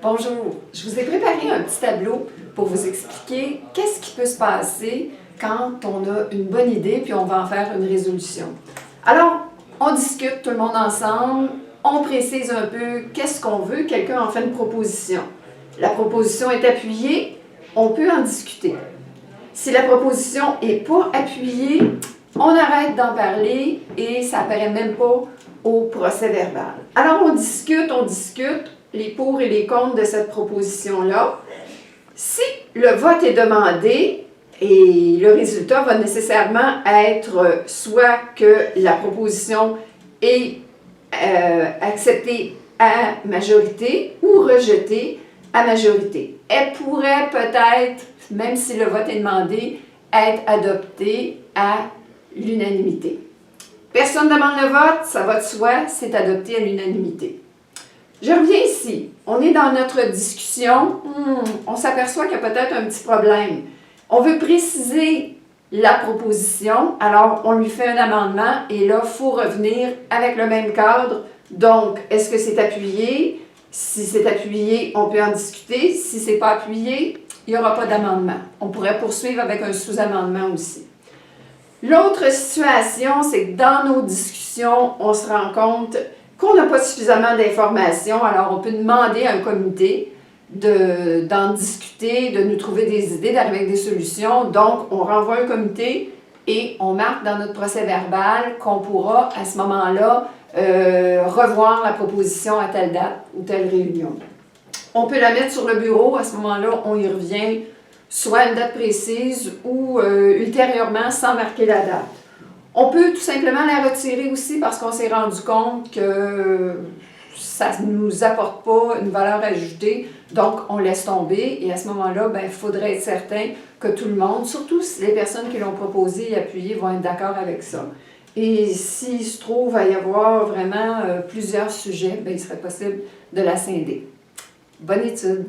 Bonjour, je vous ai préparé un petit tableau pour vous expliquer qu'est-ce qui peut se passer quand on a une bonne idée puis on va en faire une résolution. Alors, on discute tout le monde ensemble, on précise un peu qu'est-ce qu'on veut, quelqu'un en fait une proposition. La proposition est appuyée, on peut en discuter. Si la proposition n'est pas appuyée, on arrête d'en parler et ça n'apparaît même pas au procès-verbal. Alors on discute les pour et les contre de cette proposition-là. Si le vote est demandé, et le résultat va nécessairement être soit que la proposition est acceptée à majorité ou rejetée à majorité. Elle pourrait peut-être, même si le vote est demandé, être adoptée à l'unanimité. Personne ne demande le vote, ça va de soi, c'est adopté à l'unanimité. Je reviens ici. On est dans notre discussion. On s'aperçoit qu'il y a peut-être un petit problème. On veut préciser la proposition, alors on lui fait un amendement et là, il faut revenir avec le même cadre. Donc, est-ce que c'est appuyé? Si c'est appuyé, on peut en discuter. Si ce n'est pas appuyé, il n'y aura pas d'amendement. On pourrait poursuivre avec un sous-amendement aussi. L'autre situation, c'est que dans nos discussions, on se rend compte qu'on n'a pas suffisamment d'informations, alors on peut demander à un comité d'en discuter, de nous trouver des idées, d'arriver avec des solutions. Donc, on renvoie un comité et on marque dans notre procès-verbal qu'on pourra, à ce moment-là, revoir la proposition à telle date ou telle réunion. On peut la mettre sur le bureau, à ce moment-là, on y revient, soit à une date précise ou ultérieurement sans marquer la date. On peut tout simplement la retirer aussi parce qu'on s'est rendu compte que ça ne nous apporte pas une valeur ajoutée, donc on laisse tomber et à ce moment-là, il faudrait être certain que tout le monde, surtout si les personnes qui l'ont proposé et appuyé vont être d'accord avec ça. Et s'il se trouve à y avoir vraiment plusieurs sujets, il serait possible de la scinder. Bonne étude!